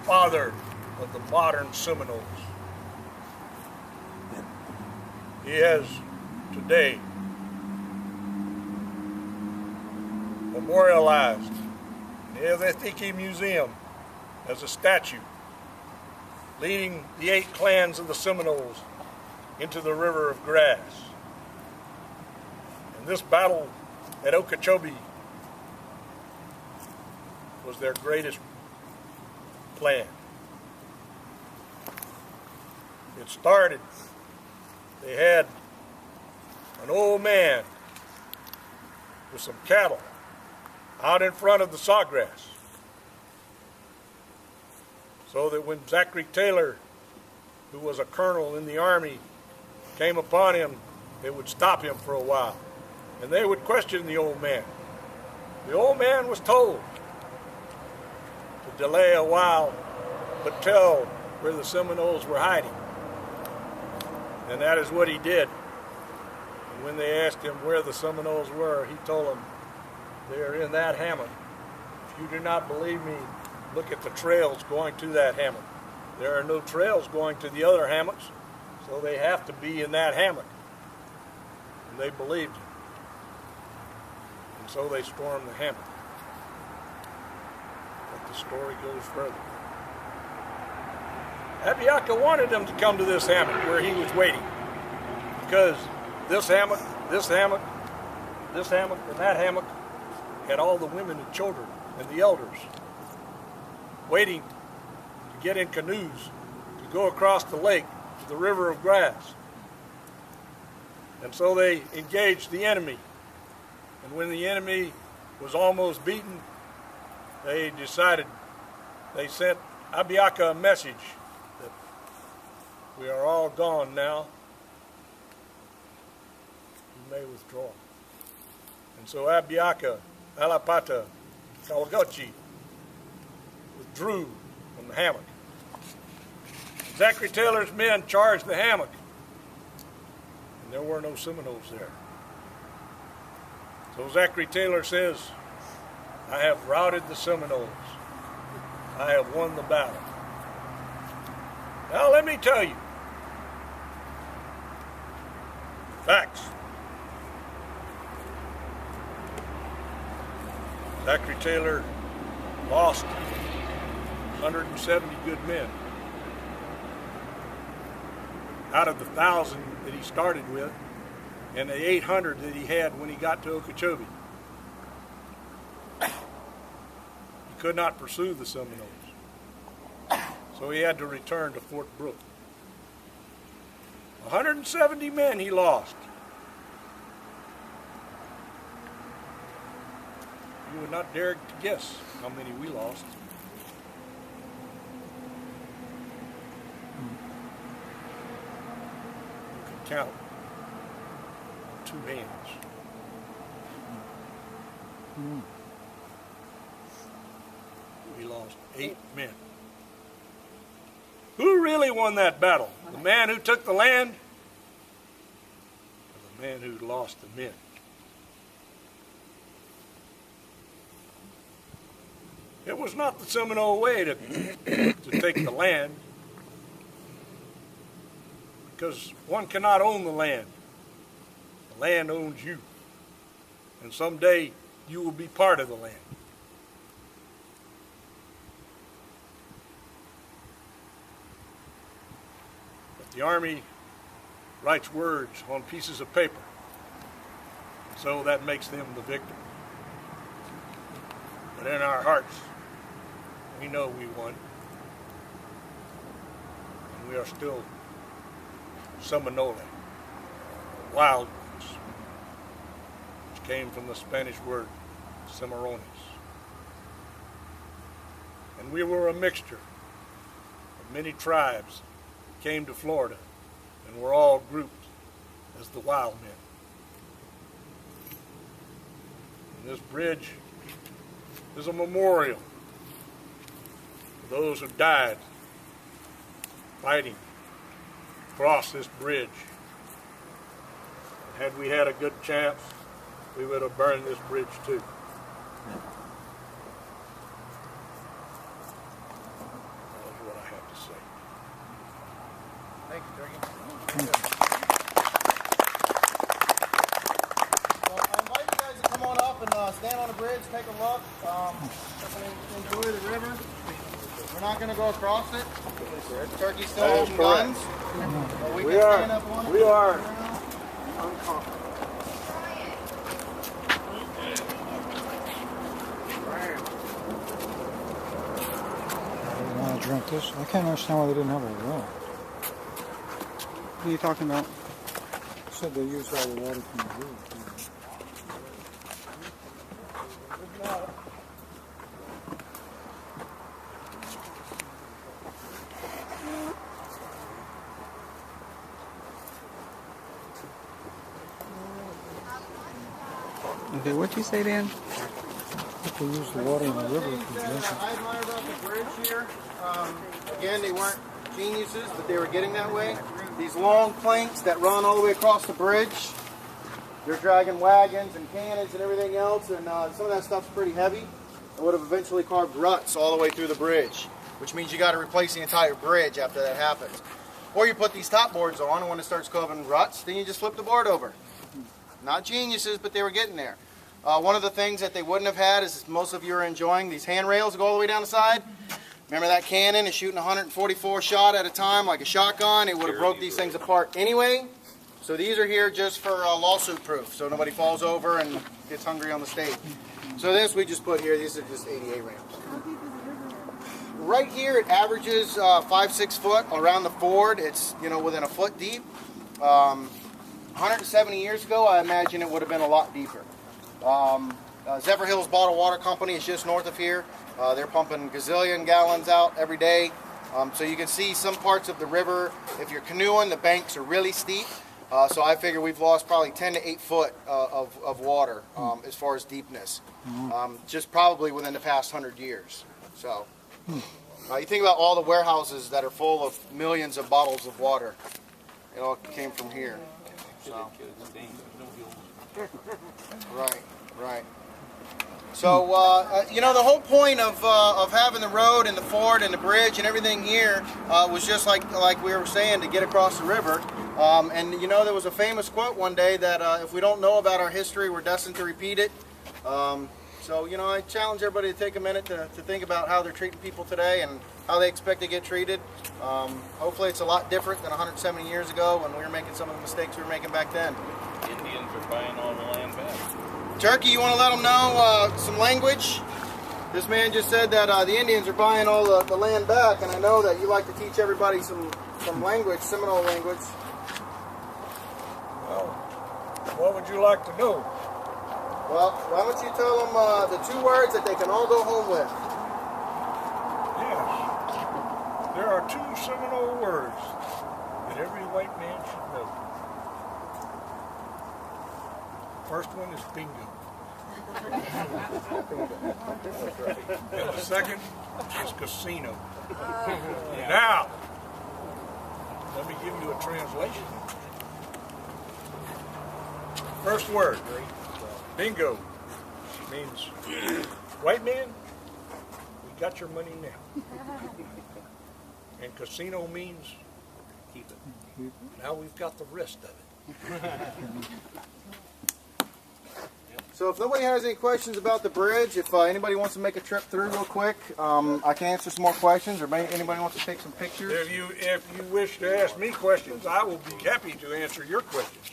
father of the modern Seminoles. He has today memorialized in the Eveetike Museum as a statue leading the 8 clans of the Seminoles into the river of grass. And this battle at Okeechobee was their greatest plan. It started, they had an old man with some cattle out in front of the sawgrass, so that when Zachary Taylor, who was a colonel in the army, came upon him, they would stop him for a while, and they would question the old man. The old man was told to delay a while, but tell where the Seminoles were hiding. And that is what he did. And when they asked him where the Seminoles were, he told them, they are in that hammock. If you do not believe me, look at the trails going to that hammock. There are no trails going to the other hammocks, so they have to be in that hammock. And they believed him. And so they stormed the hammock. But the story goes further. Abiaka wanted them to come to this hammock where he was waiting, because this hammock, this hammock, this hammock, and that hammock had all the women and children and the elders waiting to get in canoes to go across the lake to the river of grass. And so they engaged the enemy. And when the enemy was almost beaten, they decided, they sent Abiaka a message that we are all gone now. You may withdraw. And so Abiaka, Alapata, Kawagochi withdrew from the hammock. Zachary Taylor's men charged the hammock, and there were no Seminoles there. So Zachary Taylor says, I have routed the Seminoles. I have won the battle. Now let me tell you, facts. Zachary Taylor lost 170 good men out of the 1,000 that he started with and the 800 that he had when he got to Okeechobee. He could not pursue the Seminoles, so he had to return to Fort Brooke. 170 men he lost. You would not dare to guess how many we lost. You could count 2 hands. We lost 8 men. Who really won that battle? The man who took the land, or the man who lost the men? It was not the Seminole way to take the land, because one cannot own the land. The land owns you, and someday you will be part of the land. But the Army writes words on pieces of paper, so that makes them the victor. But in our hearts, we know we won, and we are still Seminole, wild ones, which came from the Spanish word Cimarrones. And we were a mixture of many tribes that came to Florida and were all grouped as the wild men. And this bridge is a memorial for those who died fighting across this bridge. And had we had a good chance, we would have burned this bridge too. Thank you, Turkey. So I invite you guys to come on up and stand on the bridge, take a look, enjoy the river. We're not going to go across it. Turkey's still holding guns. But we can stand up on it. We are. Want to drink this? I can't understand why they didn't have a well. What are you talking about? Said they used all the water from the river. Okay, what'd you say then? They used the water in the river for I drinking. admire about the bridge here. Again, they weren't geniuses, but they were getting that way. These long planks that run all the way across the bridge. They're dragging wagons and cannons and everything else, and some of that stuff's pretty heavy. It would have eventually carved ruts all the way through the bridge, which means you got to replace the entire bridge after that happens. Or you put these top boards on, and when it starts carving ruts, then you just flip the board over. Not geniuses, but they were getting there. One of the things that they wouldn't have had is most of you are enjoying these handrails that go all the way down the side. Remember that cannon is shooting 144 shot at a time like a shotgun. It would have broke these things apart anyway. So these are here just for lawsuit proof, so nobody falls over and gets hungry on the stage. So this we just put here, these are just ADA ramps. Right here it averages 5-6 foot around the ford. It's within a foot deep. 170 years ago, I imagine it would have been a lot deeper. Zephyrhills Bottled Water Company is just north of here. They're pumping gazillion gallons out every day. So you can see some parts of the river. If you're canoeing, the banks are really steep. So I figure we've lost probably 10 to 8 foot of water as far as deepness, just probably within the past 100 years. So you think about all the warehouses that are full of millions of bottles of water. It all came from here. So. Right. So, the whole point of having the road and the ford and the bridge and everything here was just like we were saying, to get across the river. And there was a famous quote one day that if we don't know about our history, we're destined to repeat it. So, I challenge everybody to take a minute to think about how they're treating people today and how they expect to get treated. Hopefully it's a lot different than 170 years ago when we were making some of the mistakes we were making back then. Indians are buying all the land back. Turkey, you want to let them know some language? This man just said that the Indians are buying all the land back, and I know that you like to teach everybody some language, Seminole language. Well, what would you like to know? Well, why don't you tell them the 2 words that they can all go home with? Yes. There are 2 Seminole words that every white man should know. First one is bingo. And the second is casino. Now, let me give you a translation. First word, bingo, means white man, we got your money now. And casino means keep it. Now we've got the rest of it. So if nobody has any questions about the bridge, if anybody wants to make a trip through real quick, I can answer some more questions, or anybody wants to take some pictures. If you wish to ask me questions, I will be happy to answer your questions.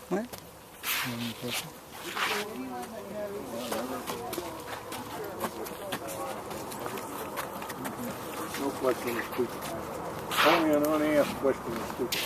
What? No question is stupid. Only an unasked question is stupid.